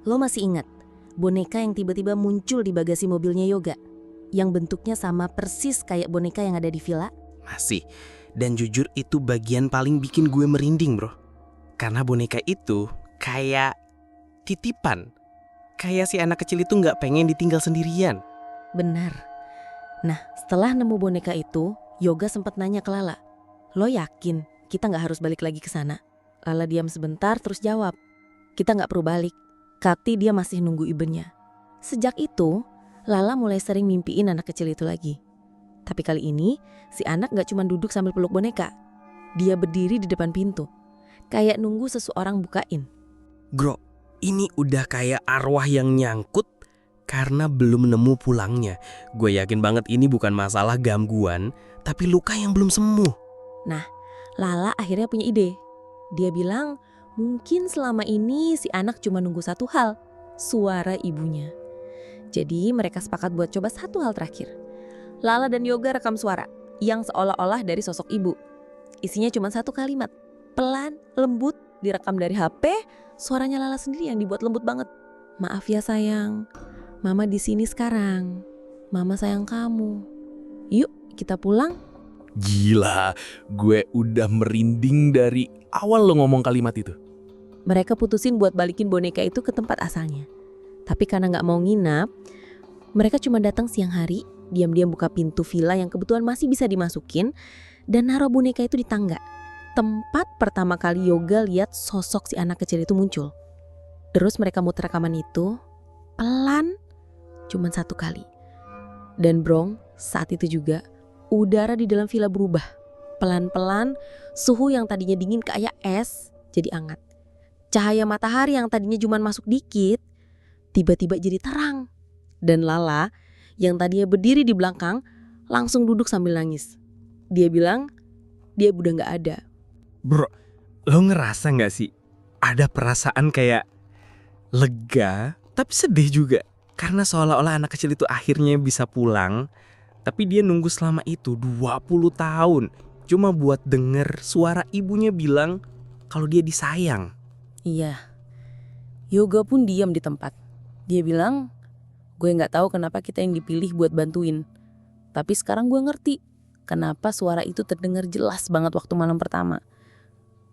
Lo masih ingat boneka yang tiba-tiba muncul di bagasi mobilnya Yoga? Yang bentuknya sama persis kayak boneka yang ada di villa? Masih. Dan jujur itu bagian paling bikin gue merinding, bro. Karena boneka itu kayak titipan. Kayak si anak kecil itu nggak pengen ditinggal sendirian. Benar. Nah, setelah nemu boneka itu, Yoga sempat nanya ke Lala, "Lo yakin kita nggak harus balik lagi ke sana?" Lala diam sebentar terus jawab, "Kita nggak perlu balik. Kati dia masih nunggu ibunya." Sejak itu, Lala mulai sering mimpiin anak kecil itu lagi. Tapi kali ini, si anak gak cuma duduk sambil peluk boneka. Dia berdiri di depan pintu, kayak nunggu seseorang bukain. Bro, ini udah kayak arwah yang nyangkut karena belum nemu pulangnya. Gue yakin banget ini bukan masalah gangguan, tapi luka yang belum sembuh. Nah, Lala akhirnya punya ide. Dia bilang, mungkin selama ini si anak cuma nunggu satu hal, suara ibunya. Jadi mereka sepakat buat coba satu hal terakhir. Lala dan Yoga rekam suara yang seolah-olah dari sosok ibu. Isinya cuma satu kalimat, pelan, lembut, direkam dari HP. Suaranya Lala sendiri yang dibuat lembut banget. "Maaf ya sayang, Mama di sini sekarang. Mama sayang kamu. Yuk kita pulang." Gila, gue udah merinding dari awal lo ngomong kalimat itu. Mereka putusin buat balikin boneka itu ke tempat asalnya. Tapi karena gak mau nginap, mereka cuma datang siang hari, diam-diam buka pintu villa yang kebetulan masih bisa dimasukin, dan naruh boneka itu di tangga. Tempat pertama kali Yoga lihat sosok si anak kecil itu muncul. Terus mereka muter rekaman itu, pelan, cuma satu kali. Dan Brong, saat itu juga, udara di dalam villa berubah. Pelan-pelan, suhu yang tadinya dingin kayak es, jadi hangat. Cahaya matahari yang tadinya cuma masuk dikit, tiba-tiba jadi terang. Dan Lala, yang tadinya berdiri di belakang, langsung duduk sambil nangis. Dia bilang, dia udah gak ada. Bro, lo ngerasa gak sih ada perasaan kayak lega tapi sedih juga? Karena seolah-olah anak kecil itu akhirnya bisa pulang, tapi dia nunggu selama itu 20 tahun cuma buat denger suara ibunya bilang kalau dia disayang. Iya, Yoga pun diam di tempat. Dia bilang, gue gak tahu kenapa kita yang dipilih buat bantuin. Tapi sekarang gue ngerti kenapa suara itu terdengar jelas banget waktu malam pertama.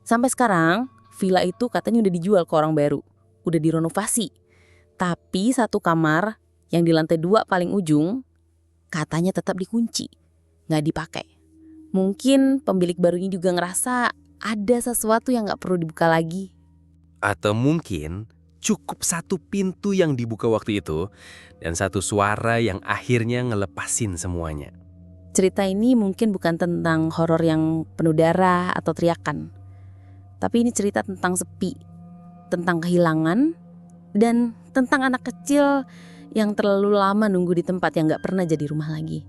Sampai sekarang, villa itu katanya udah dijual ke orang baru. Udah direnovasi. Tapi satu kamar yang di lantai 2 paling ujung, katanya tetap dikunci. Gak dipakai. Mungkin pemilik barunya juga ngerasa ada sesuatu yang gak perlu dibuka lagi. Atau mungkin cukup satu pintu yang dibuka waktu itu dan satu suara yang akhirnya ngelepasin semuanya. Cerita ini mungkin bukan tentang horor yang penuh darah atau teriakan. Tapi ini cerita tentang sepi, tentang kehilangan, dan tentang anak kecil yang terlalu lama nunggu di tempat yang gak pernah jadi rumah lagi.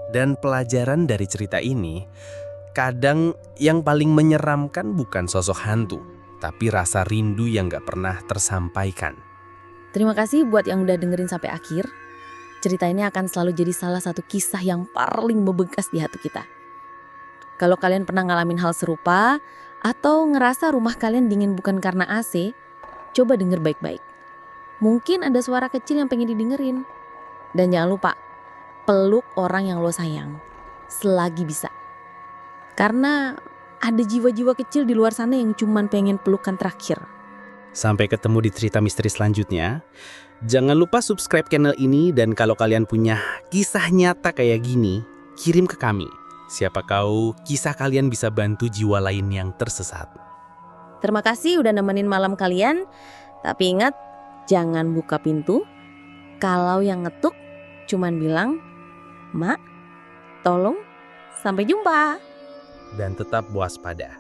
Dan pelajaran dari cerita ini, kadang yang paling menyeramkan bukan sosok hantu, tapi rasa rindu yang gak pernah tersampaikan. Terima kasih buat yang udah dengerin sampai akhir. Cerita ini akan selalu jadi salah satu kisah yang paling membekas di hati kita. Kalau kalian pernah ngalamin hal serupa, atau ngerasa rumah kalian dingin bukan karena AC, coba denger baik-baik. Mungkin ada suara kecil yang pengen didengerin. Dan jangan lupa, peluk orang yang lo sayang selagi bisa. Karena ada jiwa-jiwa kecil di luar sana yang cuman pengen pelukan terakhir. Sampai ketemu di cerita misteri selanjutnya. Jangan lupa subscribe channel ini, dan kalau kalian punya kisah nyata kayak gini, kirim ke kami. Siapa tahu kisah kalian bisa bantu jiwa lain yang tersesat. Terima kasih udah nemenin malam kalian. Tapi ingat, jangan buka pintu. Kalau yang ngetuk, cuman bilang, "Mak, tolong, sampai jumpa." Dan tetap waspada.